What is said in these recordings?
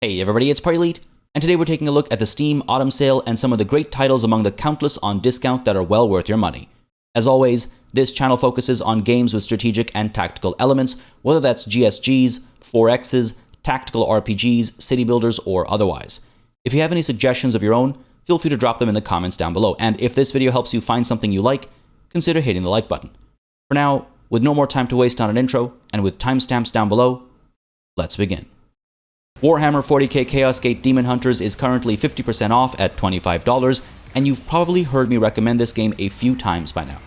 Hey everybody, it's PartyElite, and today we're taking a look at the Steam Autumn Sale and some of the great titles among the countless on discount that are well worth your money. As always, this channel focuses on games with strategic and tactical elements, whether that's GSGs, 4Xs, tactical RPGs, city builders, or otherwise. If you have any suggestions of your own, feel free to drop them in the comments down below, and if this video helps you find something you like, consider hitting the like button. For now, with no more time to waste on an intro, and with timestamps down below, let's begin. Warhammer 40k Chaos Gate Daemonhunters is currently 50% off at $25, and you've probably heard me recommend this game a few times by now.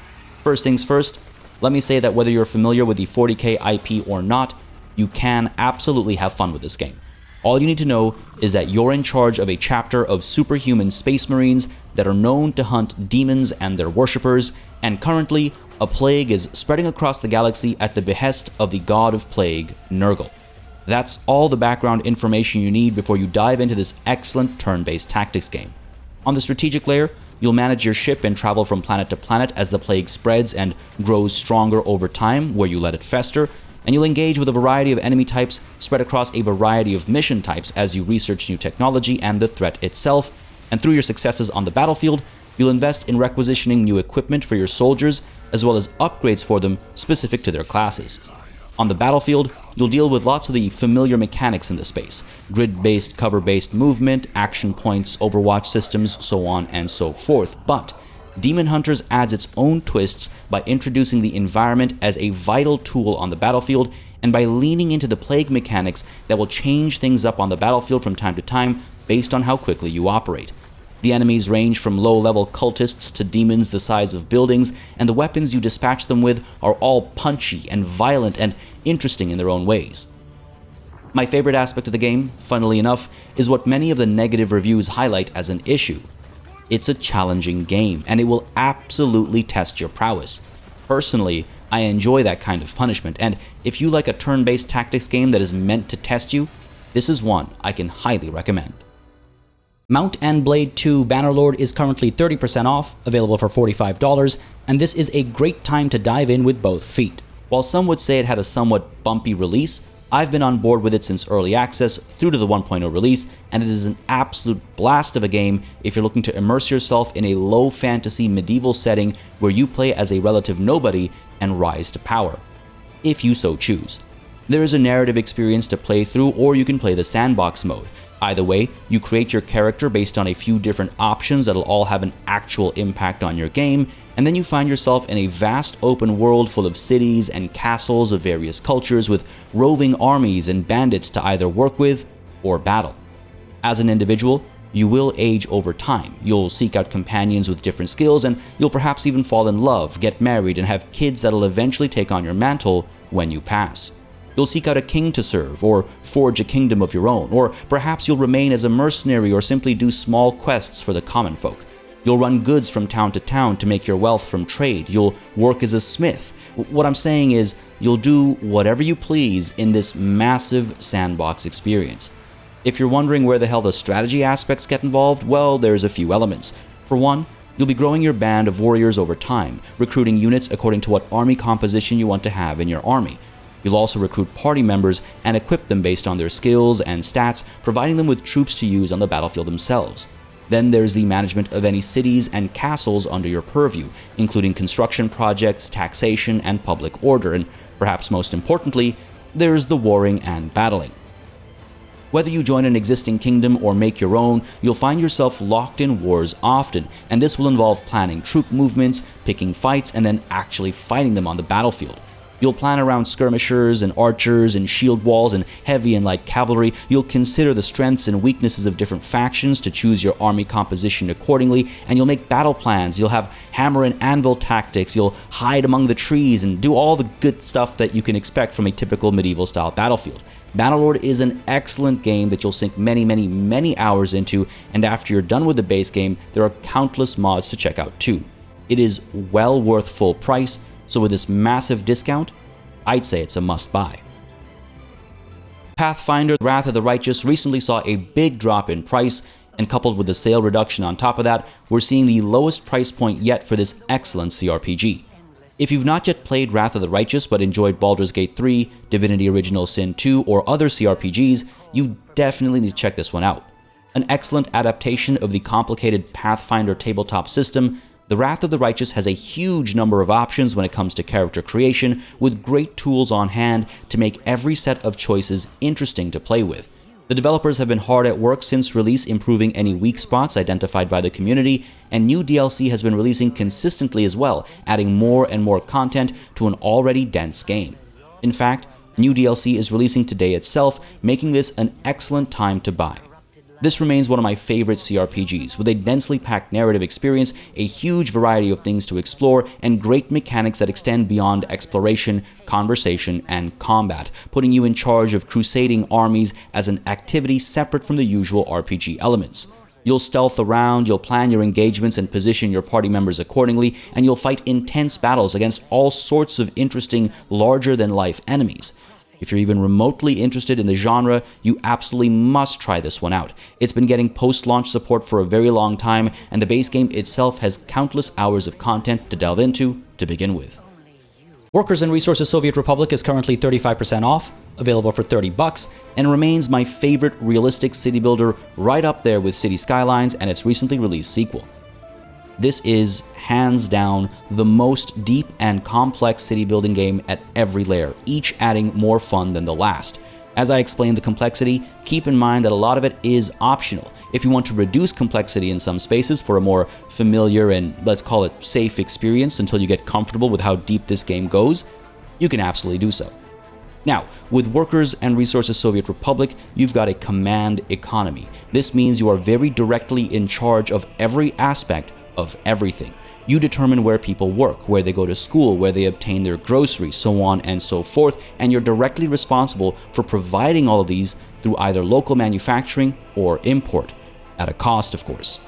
First things first, let me say that whether you're familiar with the 40k IP or not, you can absolutely have fun with this game. All you need to know is that you're in charge of a chapter of superhuman space marines that are known to hunt demons and their worshippers, and currently, a plague is spreading across the galaxy at the behest of the god of plague, Nurgle. That's all the background information you need before you dive into this excellent turn-based tactics game. On the strategic layer, you'll manage your ship and travel from planet to planet as the plague spreads and grows stronger over time where you let it fester, and you'll engage with a variety of enemy types spread across a variety of mission types as you research new technology and the threat itself, and through your successes on the battlefield, you'll invest in requisitioning new equipment for your soldiers as well as upgrades for them specific to their classes. On the battlefield, you'll deal with lots of the familiar mechanics in the space: grid-based, cover-based movement, action points, overwatch systems, so on and so forth. But Daemonhunters adds its own twists by introducing the environment as a vital tool on the battlefield, and by leaning into the plague mechanics that will change things up on the battlefield from time to time based on how quickly you operate. The enemies range from low-level cultists to demons the size of buildings, and the weapons you dispatch them with are all punchy and violent and interesting in their own ways. My favorite aspect of the game, funnily enough, is what many of the negative reviews highlight as an issue. It's a challenging game, and it will absolutely test your prowess. Personally, I enjoy that kind of punishment, and if you like a turn-based tactics game that is meant to test you, this is one I can highly recommend. Mount and Blade 2 Bannerlord is currently 30% off, available for $45, and this is a great time to dive in with both feet. While some would say it had a somewhat bumpy release, I've been on board with it since early access through to the 1.0 release, and it is an absolute blast of a game if you're looking to immerse yourself in a low fantasy medieval setting where you play as a relative nobody and rise to power, if you so choose. There is a narrative experience to play through, or you can play the sandbox mode. Either way, you create your character based on a few different options that'll all have an actual impact on your game, and then you find yourself in a vast open world full of cities and castles of various cultures with roving armies and bandits to either work with or battle. As an individual, you will age over time. You'll seek out companions with different skills, and you'll perhaps even fall in love, get married, and have kids that'll eventually take on your mantle when you pass. You'll seek out a king to serve, or forge a kingdom of your own, or perhaps you'll remain as a mercenary or simply do small quests for the common folk. You'll run goods from town to town to make your wealth from trade. You'll work as a smith. What I'm saying is, you'll do whatever you please in this massive sandbox experience. If you're wondering where the hell the strategy aspects get involved, well, there's a few elements. For one, you'll be growing your band of warriors over time, recruiting units according to what army composition you want to have in your army. You'll also recruit party members and equip them based on their skills and stats, providing them with troops to use on the battlefield themselves. Then there's the management of any cities and castles under your purview, including construction projects, taxation, and public order, and perhaps most importantly, there's the warring and battling. Whether you join an existing kingdom or make your own, you'll find yourself locked in wars often, and this will involve planning troop movements, picking fights, and then actually fighting them on the battlefield. You'll plan around skirmishers and archers and shield walls and heavy and light cavalry. You'll consider the strengths and weaknesses of different factions to choose your army composition accordingly, and you'll make battle plans. You'll have hammer and anvil tactics. You'll hide among the trees and do all the good stuff that you can expect from a typical medieval style battlefield. Bannerlord is an excellent game that you'll sink many hours into, and after you're done with the base game, there are countless mods to check out too. It is well worth full price, so with this massive discount, I'd say it's a must-buy. Pathfinder: Wrath of the Righteous recently saw a big drop in price, and coupled with the sale reduction on top of that, we're seeing the lowest price point yet for this excellent CRPG. If you've not yet played Wrath of the Righteous but enjoyed Baldur's Gate 3, Divinity Original Sin 2, or other CRPGs, you definitely need to check this one out. An excellent adaptation of the complicated Pathfinder tabletop system, The Wrath of the Righteous has a huge number of options when it comes to character creation, with great tools on hand to make every set of choices interesting to play with. The developers have been hard at work since release, improving any weak spots identified by the community, and new DLC has been releasing consistently as well, adding more and more content to an already dense game. In fact, new DLC is releasing today itself, making this an excellent time to buy. This remains one of my favorite CRPGs, with a densely packed narrative experience, a huge variety of things to explore, and great mechanics that extend beyond exploration, conversation, and combat, putting you in charge of crusading armies as an activity separate from the usual RPG elements. You'll stealth around, you'll plan your engagements and position your party members accordingly, and you'll fight intense battles against all sorts of interesting, larger-than-life enemies. If you're even remotely interested in the genre, you absolutely must try this one out. It's been getting post-launch support for a very long time, and the base game itself has countless hours of content to delve into to begin with. Workers and Resources Soviet Republic is currently 35% off, available for $30, and remains my favorite realistic city builder, right up there with City Skylines and its recently released sequel. This is, hands down, the most deep and complex city building game at every layer, each adding more fun than the last. As I explain the complexity, keep in mind that a lot of it is optional. If you want to reduce complexity in some spaces for a more familiar and, let's call it, safe experience until you get comfortable with how deep this game goes, you can absolutely do so. Now, with Workers and Resources Soviet Republic, you've got a command economy. This means you are very directly in charge of every aspect of everything. You determine where people work, where they go to school, where they obtain their groceries, so on and so forth, and you're directly responsible for providing all of these through either local manufacturing or import, at a cost, of course.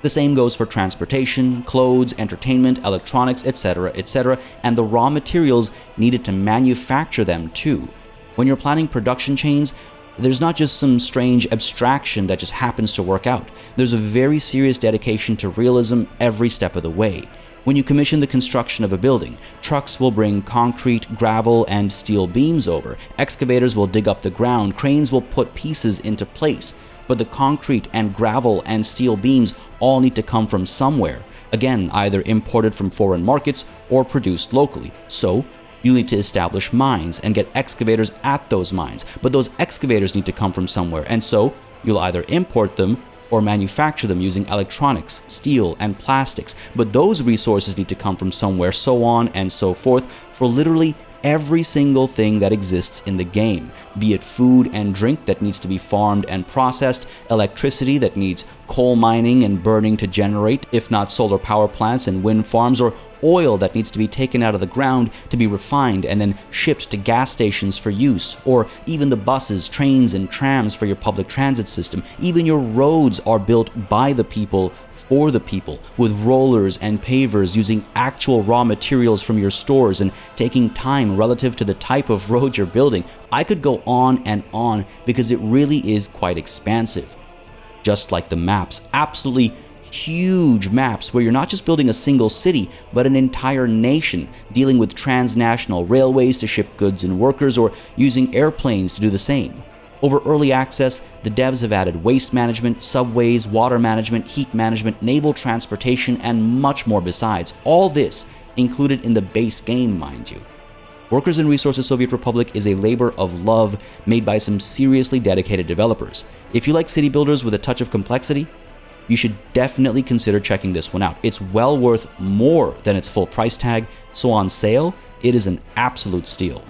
The same goes for transportation, clothes, entertainment, electronics, etc., and the raw materials needed to manufacture them too. When you're planning production chains, there's not just some strange abstraction that just happens to work out. There's a very serious dedication to realism every step of the way. When you commission the construction of a building, trucks will bring concrete, gravel, and steel beams over. Excavators will dig up the ground. Cranes will put pieces into place. But the concrete and gravel and steel beams all need to come from somewhere. Again, either imported from foreign markets or produced locally. So, you need to establish mines and get excavators at those mines, but those excavators need to come from somewhere, and so you'll either import them or manufacture them using electronics, steel, and plastics, but those resources need to come from somewhere, so on and so forth, for literally every single thing that exists in the game, be it food and drink that needs to be farmed and processed, electricity that needs coal mining and burning to generate, if not solar power plants and wind farms, or oil that needs to be taken out of the ground to be refined and then shipped to gas stations for use, or even the buses, trains, and trams for your public transit system. Even your roads are built by the people, for the people, with rollers and pavers using actual raw materials from your stores and taking time relative to the type of road you're building. I could go on and on because it really is quite expansive. Just like the maps, absolutely huge maps where you're not just building a single city, but an entire nation, dealing with transnational railways to ship goods and workers, or using airplanes to do the same. Over early access, the devs have added waste management, subways, water management, heat management, naval transportation, and much more besides. All this included in the base game, mind you. Workers and Resources Soviet Republic is a labor of love made by some seriously dedicated developers. If you like city builders with a touch of complexity, you should definitely consider checking this one out. It's well worth more than its full price tag, so on sale, it is an absolute steal.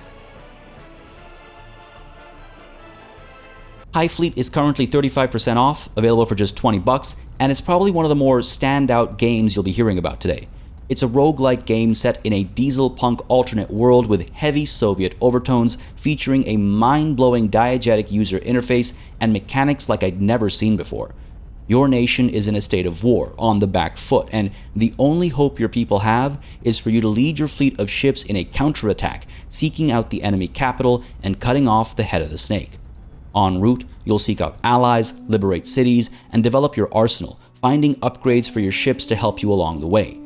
Highfleet is currently 35% off, available for just $20, and it's probably one of the more standout games you'll be hearing about today. It's a roguelike game set in a diesel punk alternate world with heavy Soviet overtones, featuring a mind-blowing diegetic user interface and mechanics like I'd never seen before. Your nation is in a state of war, on the back foot, and the only hope your people have is for you to lead your fleet of ships in a counterattack, seeking out the enemy capital and cutting off the head of the snake. En route, you'll seek out allies, liberate cities, and develop your arsenal, finding upgrades for your ships to help you along the way.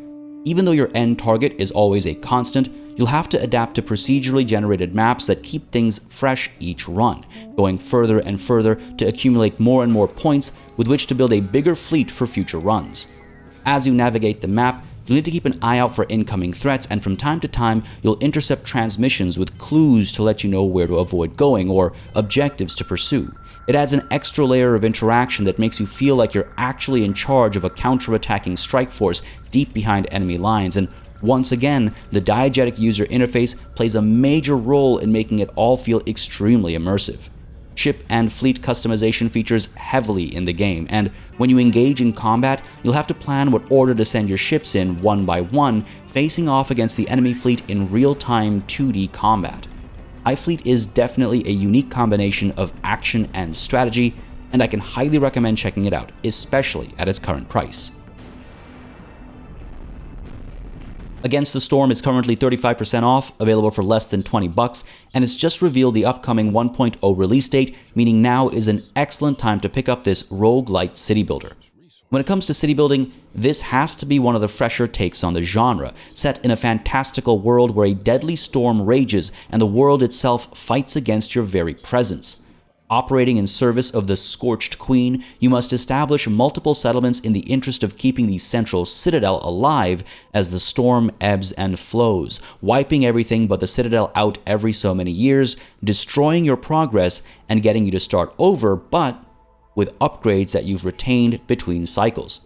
Even though your end target is always a constant, you'll have to adapt to procedurally generated maps that keep things fresh each run, going further and further to accumulate more and more points with which to build a bigger fleet for future runs. As you navigate the map, you'll need to keep an eye out for incoming threats, and from time to time, you'll intercept transmissions with clues to let you know where to avoid going or objectives to pursue. It adds an extra layer of interaction that makes you feel like you're actually in charge of a counter-attacking strike force deep behind enemy lines, and once again, the diegetic user interface plays a major role in making it all feel extremely immersive. Ship and fleet customization features heavily in the game, and when you engage in combat, you'll have to plan what order to send your ships in one by one, facing off against the enemy fleet in real-time 2D combat. Highfleet is definitely a unique combination of action and strategy, and I can highly recommend checking it out, especially at its current price. Against the Storm is currently 35% off, available for less than $20, and it's just revealed the upcoming 1.0 release date, meaning now is an excellent time to pick up this roguelite city builder. When it comes to city building, this has to be one of the fresher takes on the genre, set in a fantastical world where a deadly storm rages and the world itself fights against your very presence. Operating in service of the Scorched Queen, you must establish multiple settlements in the interest of keeping the central citadel alive as the storm ebbs and flows, wiping everything but the citadel out every so many years, destroying your progress and getting you to start over, but with upgrades that you've retained between cycles.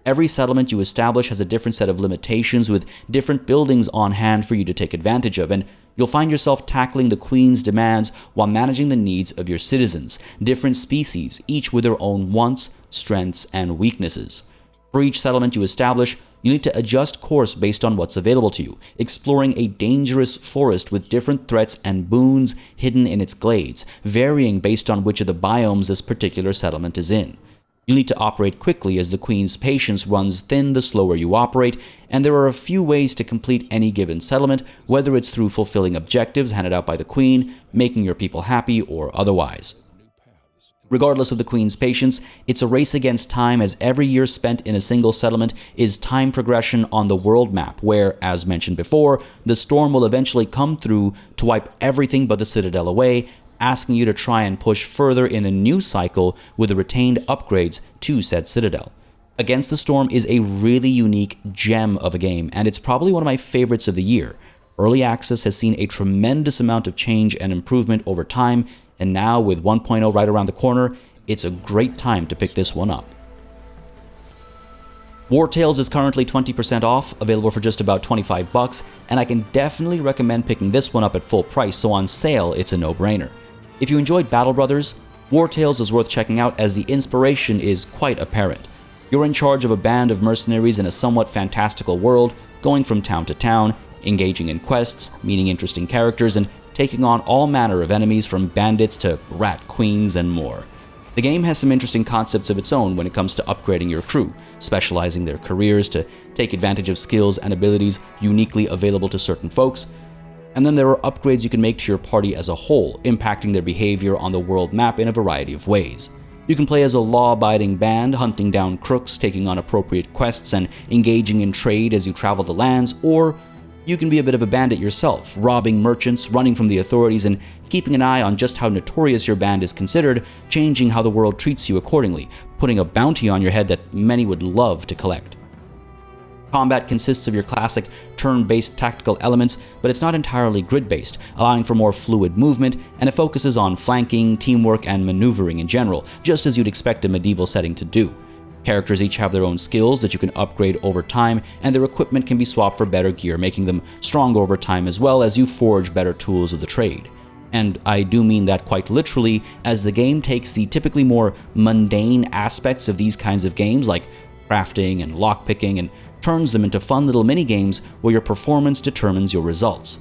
Every settlement you establish has a different set of limitations with different buildings on hand for you to take advantage of, and you'll find yourself tackling the Queen's demands while managing the needs of your citizens, different species, each with their own wants, strengths, and weaknesses. For each settlement you establish, you need to adjust course based on what's available to you, exploring a dangerous forest with different threats and boons hidden in its glades, varying based on which of the biomes this particular settlement is in. You'll need to operate quickly as the Queen's patience runs thin the slower you operate, and there are a few ways to complete any given settlement, whether it's through fulfilling objectives handed out by the Queen, making your people happy, or otherwise. Regardless of the Queen's patience, it's a race against time, as every year spent in a single settlement is time progression on the world map, where, as mentioned before, the storm will eventually come through to wipe everything but the citadel away, asking you to try and push further in the new cycle with the retained upgrades to said citadel. Against the Storm is a really unique gem of a game, and it's probably one of my favorites of the year. Early access has seen a tremendous amount of change and improvement over time, and now with 1.0 right around the corner, it's a great time to pick this one up. Wartales is currently 20% off, available for just about $25, and I can definitely recommend picking this one up at full price, so on sale it's a no-brainer. If you enjoyed Battle Brothers, Wartales is worth checking out as the inspiration is quite apparent. You're in charge of a band of mercenaries in a somewhat fantastical world, going from town to town, engaging in quests, meeting interesting characters, and taking on all manner of enemies from bandits to rat queens and more. The game has some interesting concepts of its own when it comes to upgrading your crew, specializing their careers to take advantage of skills and abilities uniquely available to certain folks. And then there are upgrades you can make to your party as a whole, impacting their behavior on the world map in a variety of ways. You can play as a law-abiding band, hunting down crooks, taking on appropriate quests, and engaging in trade as you travel the lands, or you can be a bit of a bandit yourself, robbing merchants, running from the authorities, and keeping an eye on just how notorious your band is considered, changing how the world treats you accordingly, putting a bounty on your head that many would love to collect. Combat consists of your classic turn-based tactical elements, but it's not entirely grid-based, allowing for more fluid movement, and it focuses on flanking, teamwork, and maneuvering in general, just as you'd expect a medieval setting to do. Characters each have their own skills that you can upgrade over time, and their equipment can be swapped for better gear, making them stronger over time as well as you forge better tools of the trade. And I do mean that quite literally, as the game takes the typically more mundane aspects of these kinds of games, like crafting and lockpicking, and turns them into fun little mini-games where your performance determines your results.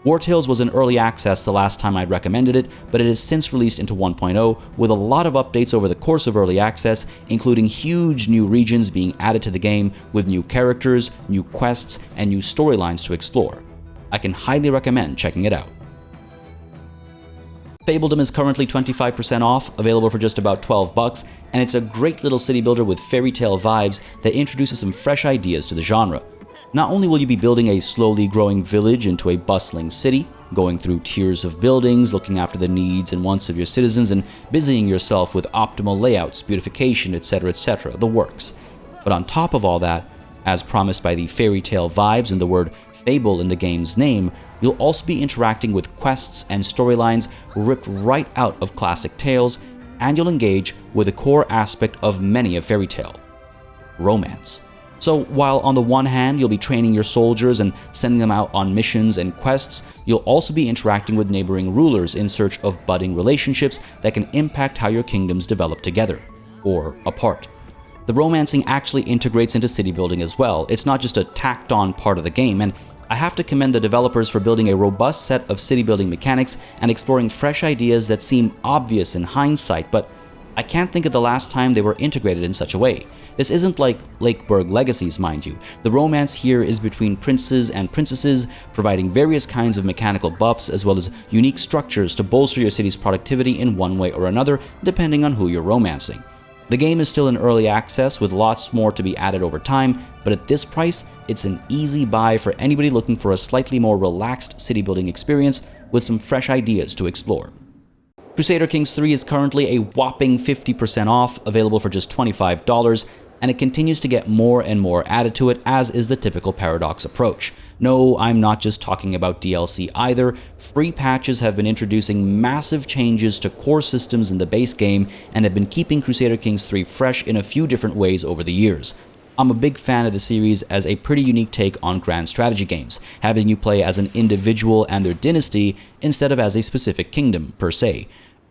Wartales was in early access the last time I'd recommended it, but it has since released into 1.0 with a lot of updates over the course of early access, including huge new regions being added to the game with new characters, new quests, and new storylines to explore. I can highly recommend checking it out. Fabledom is currently 25% off, available for just about $12, and it's a great little city builder with fairy tale vibes that introduces some fresh ideas to the genre. Not only will you be building a slowly growing village into a bustling city, going through tiers of buildings, looking after the needs and wants of your citizens, and busying yourself with optimal layouts, beautification, etc., the works. But on top of all that, as promised by the fairy tale vibes and the word fable in the game's name, you'll also be interacting with quests and storylines ripped right out of classic tales, and you'll engage with a core aspect of many a fairy tale: romance. So while on the one hand you'll be training your soldiers and sending them out on missions and quests, you'll also be interacting with neighboring rulers in search of budding relationships that can impact how your kingdoms develop together, or apart. The romancing actually integrates into city building as well. It's not just a tacked-on part of the game, and I have to commend the developers for building a robust set of city building mechanics and exploring fresh ideas that seem obvious in hindsight, but I can't think of the last time they were integrated in such a way. This isn't like Lakeburg Legacies, mind you. The romance here is between princes and princesses, providing various kinds of mechanical buffs as well as unique structures to bolster your city's productivity in one way or another, depending on who you're romancing. The game is still in early access with lots more to be added over time, but at this price, it's an easy buy for anybody looking for a slightly more relaxed city building experience with some fresh ideas to explore. Crusader Kings 3 is currently a whopping 50% off, available for just $25, and it continues to get more and more added to it, as is the typical Paradox approach. No, I'm not just talking about DLC either. Free patches have been introducing massive changes to core systems in the base game and have been keeping Crusader Kings 3 fresh in a few different ways over the years. I'm a big fan of the series as a pretty unique take on grand strategy games, having you play as an individual and their dynasty instead of as a specific kingdom, per se.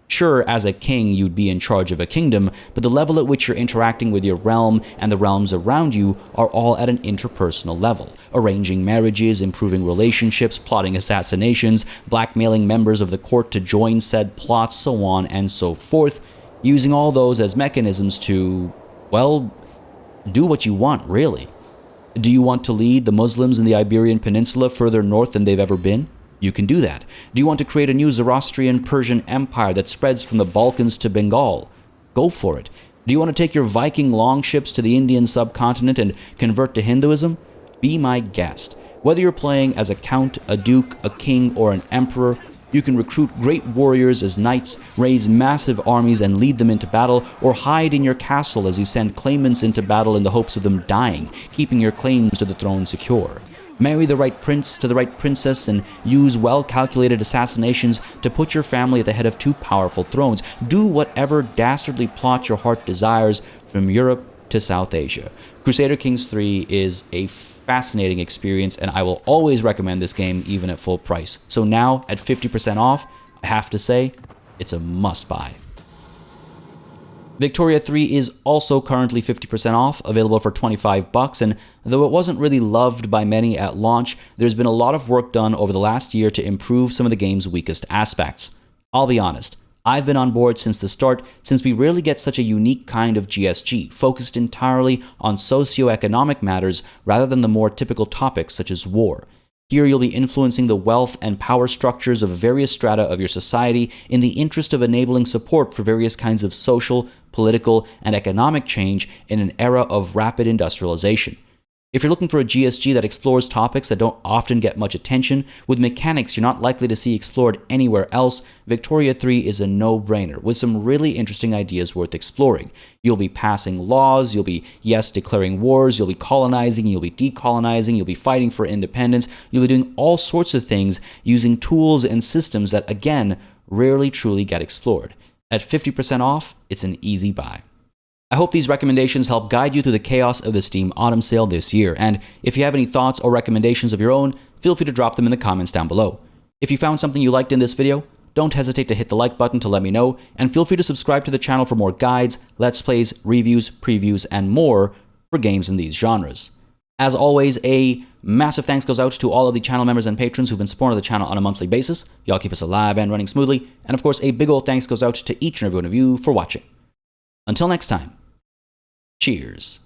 Sure, as a king, you'd be in charge of a kingdom, but the level at which you're interacting with your realm and the realms around you are all at an interpersonal level, arranging marriages, improving relationships, plotting assassinations, blackmailing members of the court to join said plots, so on and so forth, using all those as mechanisms to, well, do what you want, really. Do you want to lead the Muslims in the Iberian Peninsula further north than they've ever been? You can do that. Do you want to create a new Zoroastrian Persian empire that spreads from the Balkans to Bengal? Go for it. Do you want to take your Viking longships to the Indian subcontinent and convert to Hinduism? Be my guest. Whether you're playing as a count, a duke, a king, or an emperor, you can recruit great warriors as knights, raise massive armies and lead them into battle, or hide in your castle as you send claimants into battle in the hopes of them dying, keeping your claims to the throne secure. Marry the right prince to the right princess and use well-calculated assassinations to put your family at the head of two powerful thrones. Do whatever dastardly plot your heart desires from Europe to South Asia. Crusader Kings 3 is a fascinating experience, and I will always recommend this game even at full price. So now, at 50% off, I have to say, it's a must-buy. Victoria 3 is also currently 50% off, available for $25, and though it wasn't really loved by many at launch, there's been a lot of work done over the last year to improve some of the game's weakest aspects. I'll be honest, I've been on board since the start, since we rarely get such a unique kind of GSG, focused entirely on socio-economic matters rather than the more typical topics such as war. Here you'll be influencing the wealth and power structures of various strata of your society in the interest of enabling support for various kinds of social, political, and economic change in an era of rapid industrialization. If you're looking for a GSG that explores topics that don't often get much attention, with mechanics you're not likely to see explored anywhere else, Victoria 3 is a no-brainer, with some really interesting ideas worth exploring. You'll be passing laws, you'll be, yes, declaring wars, you'll be colonizing, you'll be decolonizing, you'll be fighting for independence, you'll be doing all sorts of things using tools and systems that, again, rarely truly get explored. At 50% off, it's an easy buy. I hope these recommendations help guide you through the chaos of the Steam Autumn Sale this year, and if you have any thoughts or recommendations of your own, feel free to drop them in the comments down below. If you found something you liked in this video, don't hesitate to hit the like button to let me know, and feel free to subscribe to the channel for more guides, let's plays, reviews, previews, and more for games in these genres. As always, a massive thanks goes out to all of the channel members and patrons who've been supporting the channel on a monthly basis. Y'all keep us alive and running smoothly, and of course a big old thanks goes out to each and every one of you for watching. Until next time, cheers.